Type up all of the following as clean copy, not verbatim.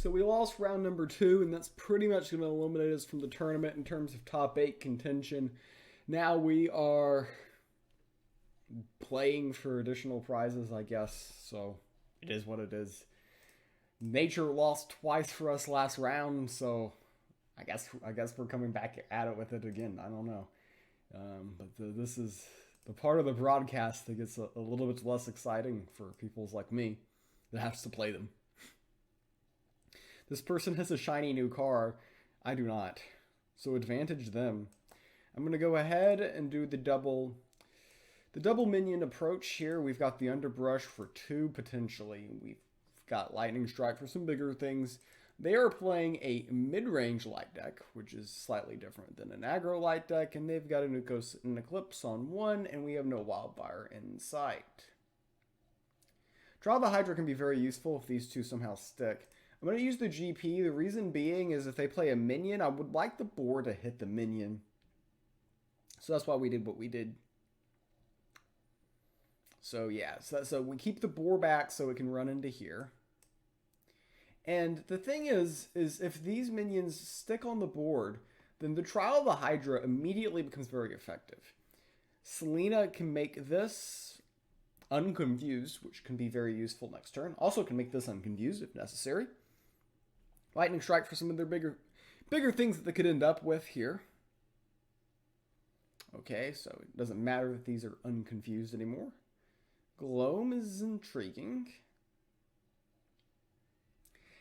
So we lost round number 2, and that's pretty much going to eliminate us from the tournament in terms of top 8 contention. Now we are playing for additional prizes, I guess. So it is what it is. Nature lost twice for us last round, so I guess we're coming back at it with it again. I don't know, this is the part of the broadcast that gets a little bit less exciting for people like me that has to play them. This person has a shiny new car. I do not, so advantage them. I'm gonna go ahead and do the double minion approach here. We've got the underbrush for 2 potentially. We've got lightning strike for some bigger things. They are playing a mid-range light deck, which is slightly different than an aggro light deck, and they've got an Eclipse on 1, and we have no wildfire in sight. Draw the Hydra can be very useful if these two somehow stick. I'm going to use the GP. The reason being is if they play a minion, I would like the board to hit the minion. So that's why we did what we did. So yeah, so we keep the boar back so it can run into here. And the thing is if these minions stick on the board, then the Trial of the Hydra immediately becomes very effective. Selena can make this unconfused, which can be very useful next turn. Also can make this unconfused if necessary. Lightning strike for some of their bigger things that they could end up with here. Okay, so it doesn't matter that these are unconfused anymore. Gloam is intriguing.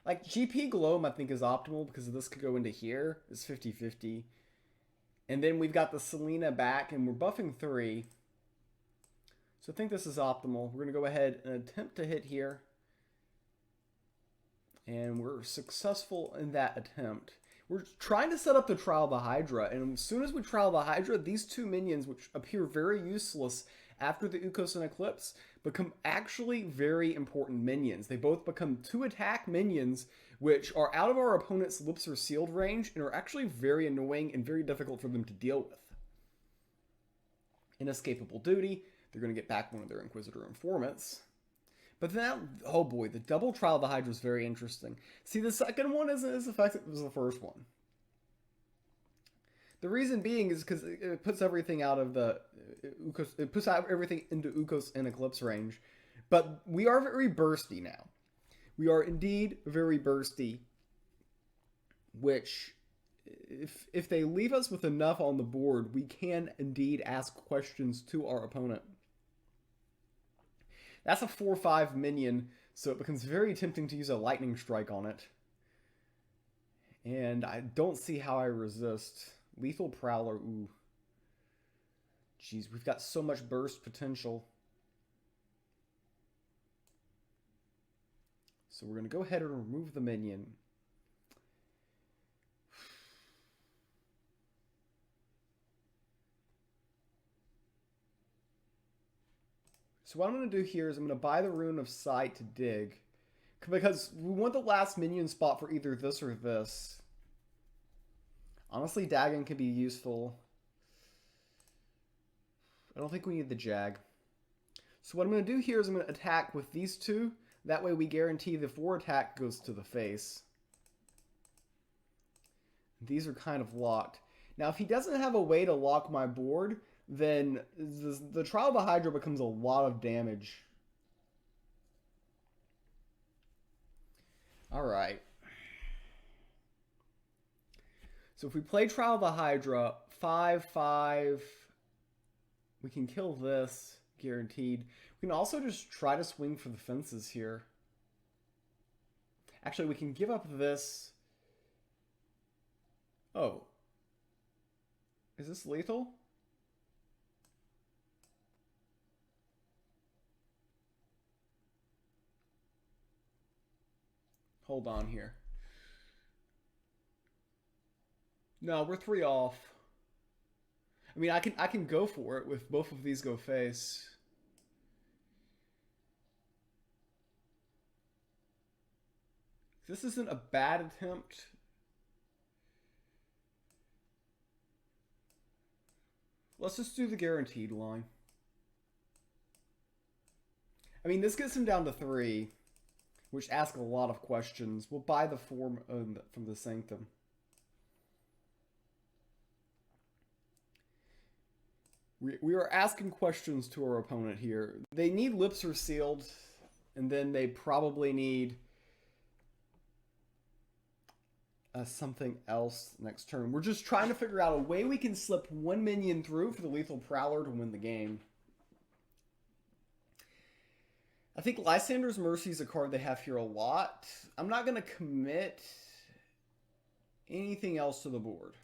Like, GP Gloam, I think, is optimal because this could go into here. It's 50-50. And then we've got the Selena back, and we're buffing 3. So I think this is optimal. We're going to go ahead and attempt to hit here. And we're successful in that attempt. We're trying to set up the Trial of the Hydra, and as soon as we Trial the Hydra, these 2 minions, which appear very useless after the Ukos and Eclipse, become actually very important minions. They both become 2 attack minions, which are out of our opponent's lips or sealed range, and are actually very annoying and very difficult for them to deal with. Inescapable duty, they're going to get back one of their Inquisitor informants. But then, oh boy, the double Trial of the Hydra is very interesting. See, the second one isn't as effective as the first one. The reason being is because it puts everything out of the Ukos, it puts out everything into Ukos and Eclipse range. But we are very bursty now. We are indeed very bursty, which if they leave us with enough on the board, we can indeed ask questions to our opponent. That's a 4/5 minion, so it becomes very tempting to use a lightning strike on it. And I don't see how I resist. Lethal Prowler, ooh. Jeez, we've got so much burst potential. So we're going to go ahead and remove the minion. So what I'm going to do here is I'm going to buy the Rune of Sight to dig. Because we want the last minion spot for either this or this. Honestly, Dagon can be useful. I don't think we need the Jag. So what I'm going to do here is I'm going to attack with these 2. That way we guarantee the 4 attack goes to the face. These are kind of locked. Now, if he doesn't have a way to lock my board, then the Trial of the Hydra becomes a lot of damage. Alright. So if we play Trial of the Hydra, 5/5, we can kill this, guaranteed. We can also just try to swing for the fences here. Actually, we can give up this. Oh. Is this lethal? Hold on here. No, we're 3 off. I mean, I can go for it with both of these go face. This isn't a bad attempt. Let's just do the guaranteed line. I mean, this gets him down to 3. which ask a lot of questions. We'll buy the form from the Sanctum. We are asking questions to our opponent here. They need Lips Are Sealed, and then they probably need something else next turn. We're just trying to figure out a way we can slip one minion through for the Lethal Prowler to win the game. I think Lysander's Mercy is a card they have here a lot. I'm not going to commit anything else to the board.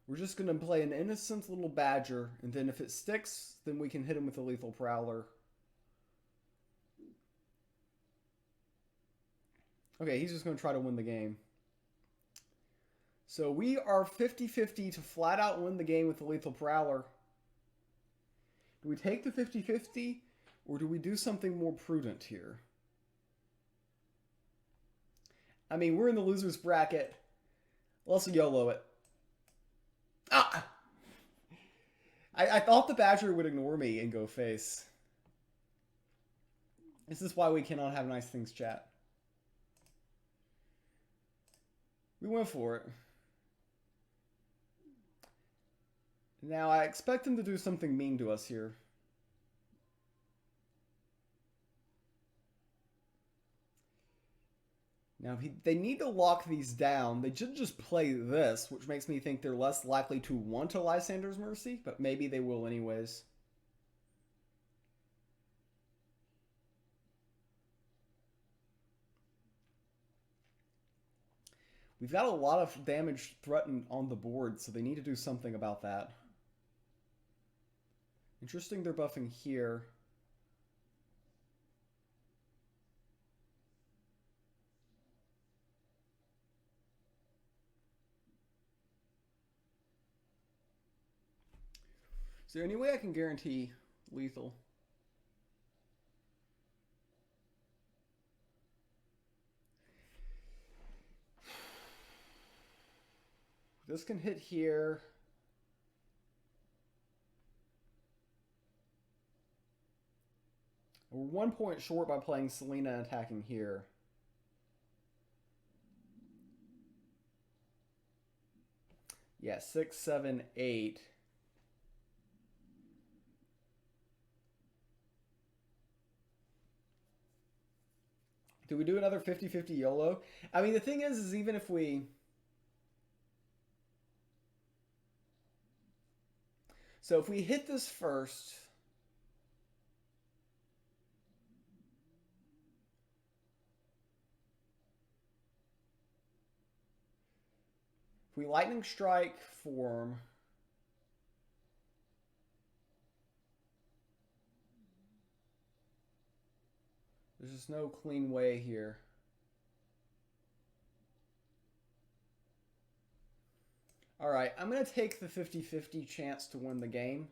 We're just going to play an innocent little Badger, and then if it sticks, then we can hit him with a Lethal Prowler. Okay, he's just going to try to win the game. So we are 50-50 to flat out win the game with the Lethal Prowler. Do we take the 50-50, or do we do something more prudent here? I mean, we're in the loser's bracket. Let's YOLO it. Ah! I thought the Badger would ignore me and go face. This is why we cannot have nice things, chat. We went for it. Now, I expect him to do something mean to us here. Now, they need to lock these down. They should just play this, which makes me think they're less likely to want a Lysander's Mercy, but maybe they will anyways. We've got a lot of damage threatened on the board, so they need to do something about that. Interesting they're buffing here. Is there any way I can guarantee lethal? This can hit here. We're 1 point short by playing Selena and attacking here. Yeah, 6, 7, 8. Do we do another 50-50 YOLO? I mean, the thing is even if we... So if we hit this first... If we Lightning Strike form... There's just no clean way here. All right, I'm going to take the 50-50 chance to win the game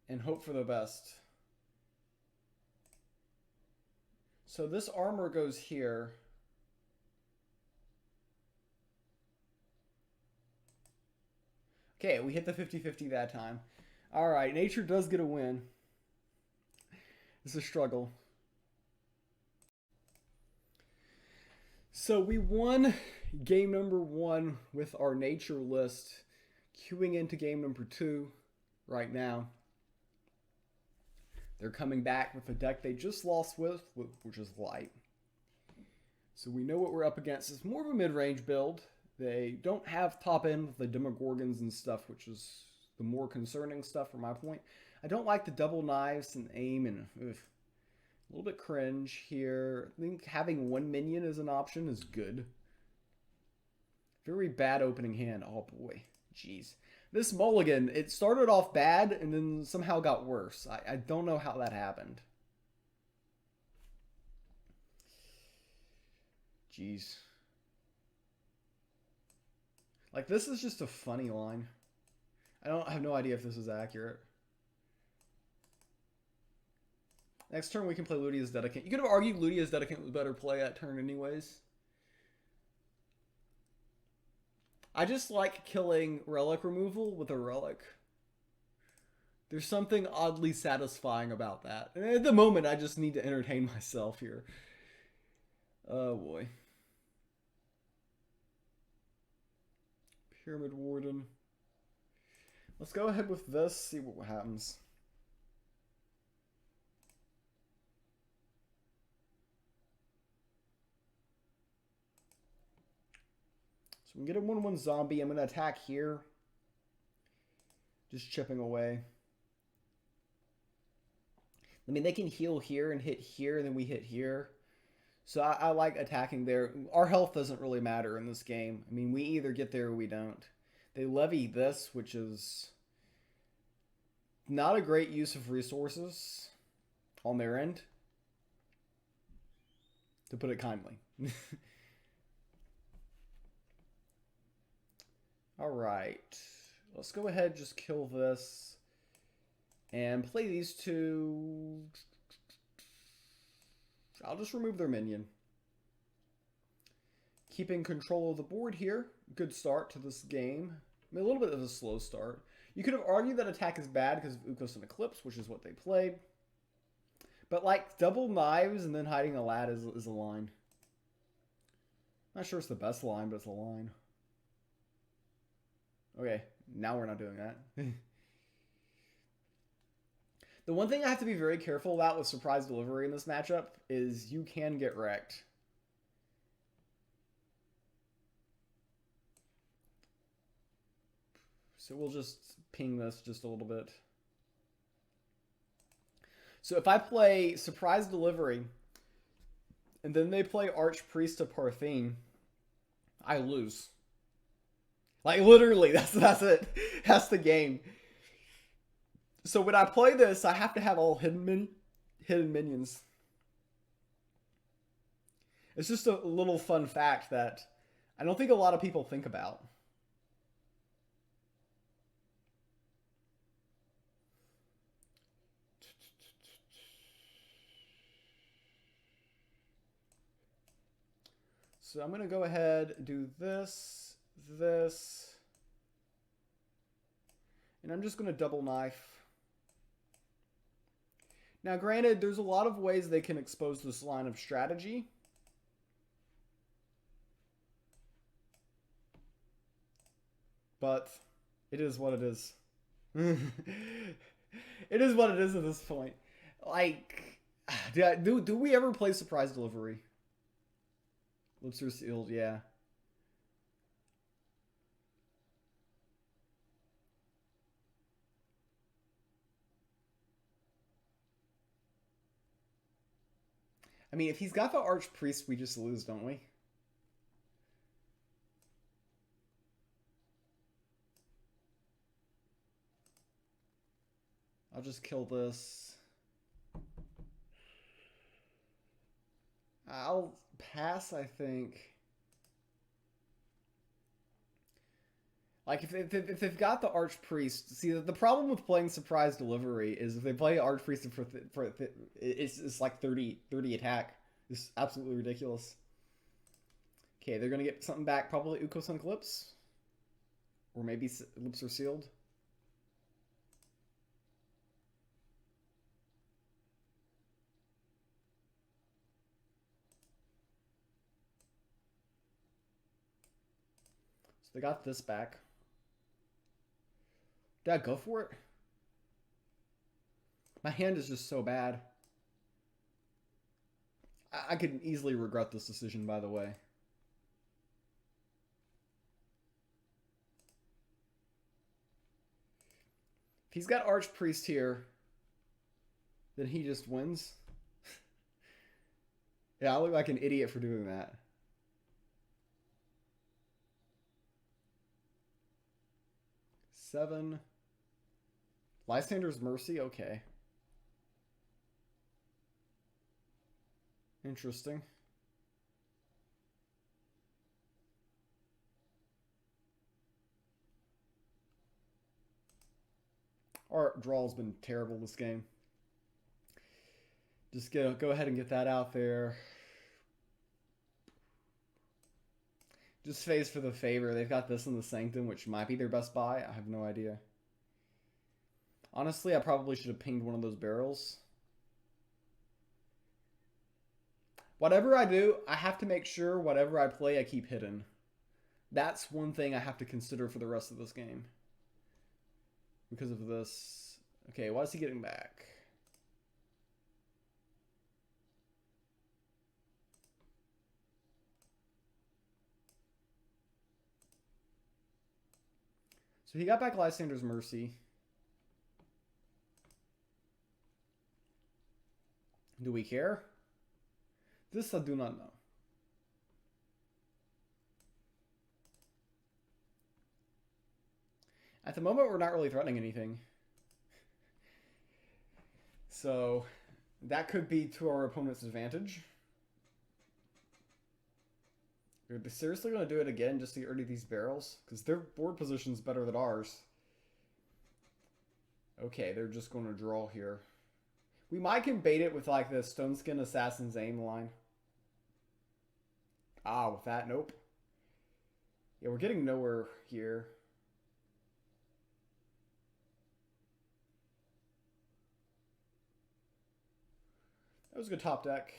and hope for the best. So this armor goes here. Okay, we hit the 50-50 that time. All right, nature does get a win. It's a struggle. So we won game number 1 with our nature list, queuing into game number 2 right now. They're coming back with a deck they just lost with, which is light. So we know what we're up against. It's more of a mid-range build. They don't have top end with the Demogorgons and stuff, which is the more concerning stuff from my point. I don't like the double knives and aim, and a little bit cringe here. I think having 1 minion as an option is good. Very bad opening hand. Oh boy, jeez. This mulligan, it started off bad and then somehow got worse. I don't know how that happened. Jeez. Like, this is just a funny line. I have no idea if this is accurate. Next turn we can play Ludia's Dedicant. You could have argued Ludia's Dedicant was better play that turn anyways. I just like killing relic removal with a relic. There's something oddly satisfying about that. And at the moment, I just need to entertain myself here. Oh boy. Pyramid Warden. Let's go ahead with this, see what happens. So we can get a 1/1 zombie. I'm going to attack here. Just chipping away. I mean, they can heal here and hit here, and then we hit here. So I like attacking there. Our health doesn't really matter in this game. I mean, we either get there or we don't. They levy this, which is not a great use of resources on their end, to put it kindly. All right. Let's go ahead and just kill this. And play these two. I'll just remove their minion. Keeping control of the board here. Good start to this game. I mean, a little bit of a slow start. You could have argued that attack is bad because of Ukos and Eclipse, which is what they played. But like double knives and then hiding a lad is a line. Not sure it's the best line, but it's a line. Okay, now we're not doing that. The one thing I have to be very careful about with surprise delivery in this matchup is you can get wrecked. So we'll just ping this just a little bit. So if I play surprise delivery and then they play Archpriest of Parthene, I lose. Like literally, that's it. That's the game. So when I play this, I have to have all hidden minions. It's just a little fun fact that I don't think a lot of people think about. So I'm going to go ahead and do this, and I'm just going to double knife. Now, granted, there's a lot of ways they can expose this line of strategy. But it is what it is. It is what it is at this point. Like, do we ever play surprise delivery? Lips are sealed, yeah. I mean, if he's got the Archpriest, we just lose, don't we? I'll just kill this. I'll pass, I think. Like, if they've got the Archpriest... See, the problem with playing Surprise Delivery is if they play Archpriest it's like 30 attack. It's absolutely ridiculous. Okay, they're going to get something back. Probably Ukos and Eclipse. Or maybe Lips are sealed. So they got this back. Did I go for it? My hand is just so bad. I could easily regret this decision, by the way. If he's got Archpriest here, then he just wins. Yeah, I look like an idiot for doing that. Seven. Lysander's Mercy, okay. Interesting. Our draw's been terrible this game. Just go ahead and get that out there. Just phase for the favor. They've got this in the Sanctum, which might be their best buy. I have no idea. Honestly, I probably should have pinged one of those barrels. Whatever I do, I have to make sure whatever I play, I keep hidden. That's one thing I have to consider for the rest of this game. Because of this. Okay, why is he getting back? So he got back Lysander's Mercy. Do we care? This I do not know. At the moment, we're not really threatening anything. So that could be to our opponent's advantage. Are they seriously going to do it again just to get rid of these barrels? Because their board position is better than ours. Okay, they're just going to draw here. We might can bait it with like the Stone Skin Assassin's Aim line. Ah, with that, nope. Yeah, we're getting nowhere here. That was a good top deck.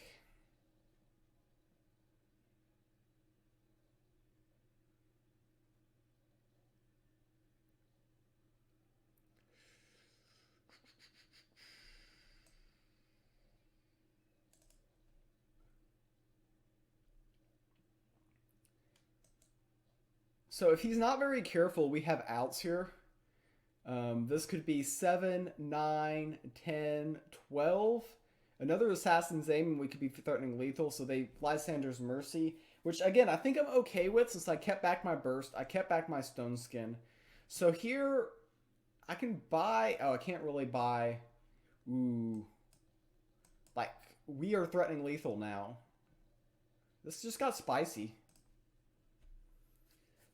So if he's not very careful, we have outs here. This could be 7, 9, 10, 12. Another Assassin's Aim, and we could be threatening lethal, so they Lysander's Mercy, which, again, I think I'm okay with since I kept back my Burst. I kept back my Stone Skin. So here, I can buy... Oh, I can't really buy... Ooh. Like, we are threatening lethal now. This just got spicy.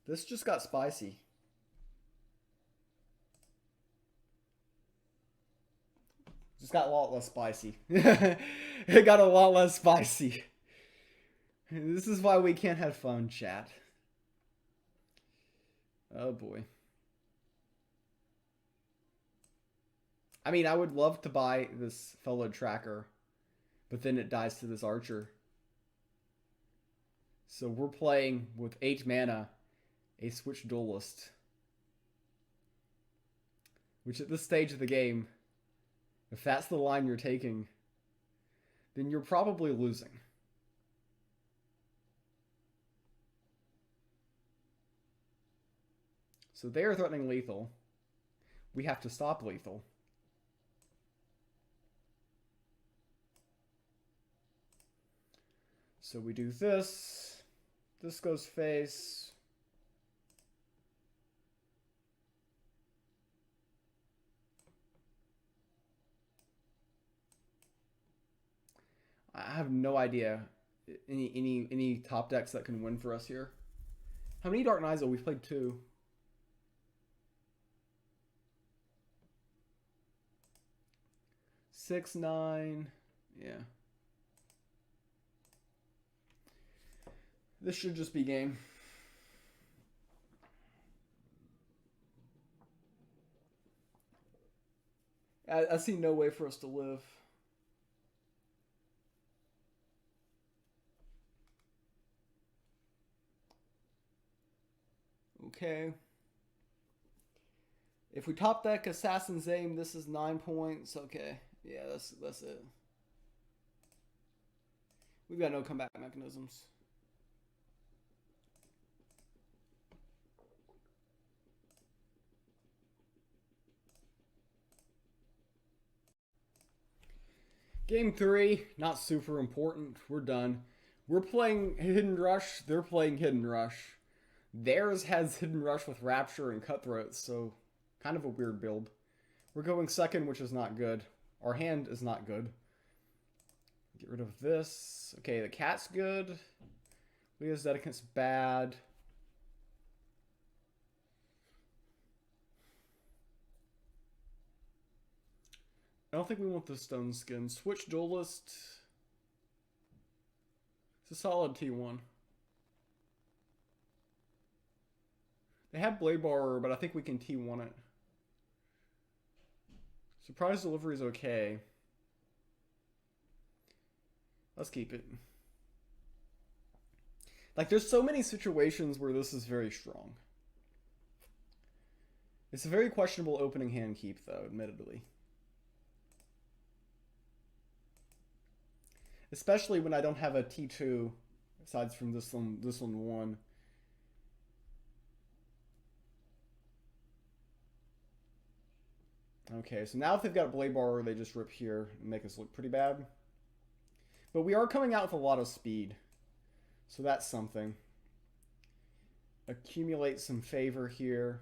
This just got spicy. Just got a lot less spicy. It got a lot less spicy. This is why we can't have fun, chat. Oh boy. I mean, I would love to buy this fellow tracker, but then it dies to this archer. So we're playing with 8 mana, a Switch Duelist. Which at this stage of the game, if that's the line you're taking, then you're probably losing. So they are threatening lethal. We have to stop lethal. So we do this. This goes face. I have no idea any top decks that can win for us here. How many Dark Knights? Oh, we've played 2. Six, 9. Yeah. This should just be game. I see no way for us to live. Okay. If we top deck Assassin's Aim, this is 9 points. Okay. Yeah, that's it. We've got no comeback mechanisms. Game 3, not super important. We're done. We're playing Hidden Rush. They're playing Hidden Rush. Theirs has Hidden Rush with Rapture and Cutthroat, so kind of a weird build. We're going second, which is not good. Our hand is not good. Get rid of this. Okay, the cat's good. Leah's Dedicant's bad. I don't think we want the Stone Skin. Switch Duelist. It's a solid T1. They have Blade Borrower, but I think we can T1 it. Surprise delivery is okay. Let's keep it. Like, there's so many situations where this is very strong. It's a very questionable opening hand keep, though, admittedly. Especially when I don't have a T2, aside from this one. Okay, so now if they've got a blade bar, they just rip here and make us look pretty bad. But we are coming out with a lot of speed. So that's something. Accumulate some favor here.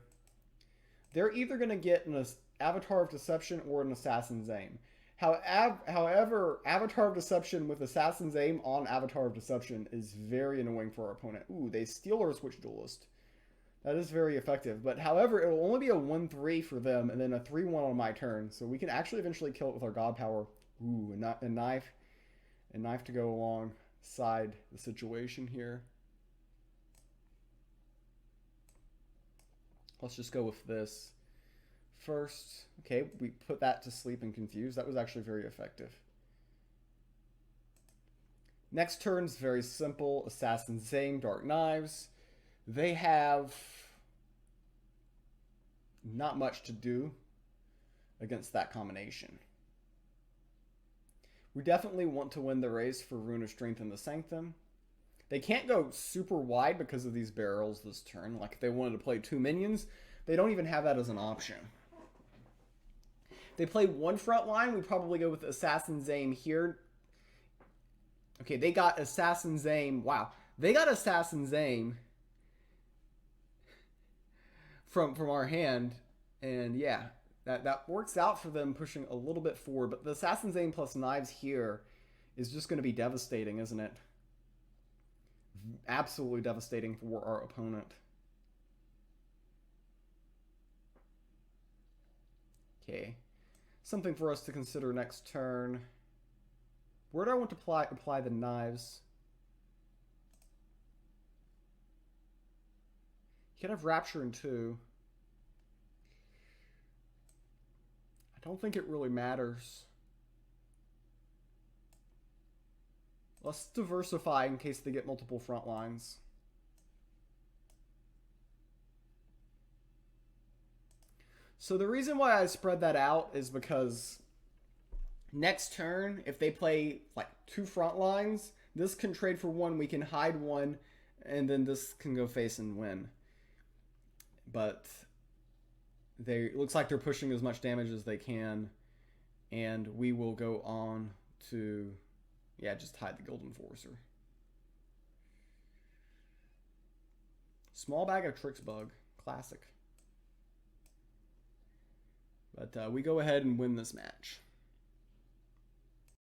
They're either going to get an Avatar of Deception or an Assassin's Aim. However, Avatar of Deception with Assassin's Aim on Avatar of Deception is very annoying for our opponent. Ooh, they steal our Switch Duelist. That is very effective. But however, it will only be a 1-3 for them and then a 3-1 on my turn. So we can actually eventually kill it with our God Power. Ooh, a knife. A knife to go alongside the situation here. Let's just go with this first. Okay, we put that to sleep and confuse. That was actually very effective. Next turn's very simple. Assassin's Aim, Dark Knives. They have not much to do against that combination. We definitely want to win the race for Rune of Strength and the Sanctum. They can't go super wide because of these barrels this turn. Like if they wanted to play 2 minions, they don't even have that as an option. If they play 1 front line, we probably go with Assassin's Aim here. Okay, they got Assassin's Aim. Wow. They got Assassin's Aim from our hand. And yeah, that works out for them pushing a little bit forward. But the Assassin's Aim plus Knives here is just going to be devastating, isn't it? Absolutely devastating for our opponent. Okay. Something for us to consider next turn. Where do I want to apply the knives? You can have Rapture in 2. I don't think it really matters. Let's diversify in case they get multiple front lines. So the reason why I spread that out is because next turn, if they play like 2 front lines, this can trade for 1, we can hide 1, and then this can go face and win. But it looks like they're pushing as much damage as they can, and we will go on to, yeah, just hide the Golden Enforcer. Small bag of Tricks Bug, classic. But we go ahead and win this match.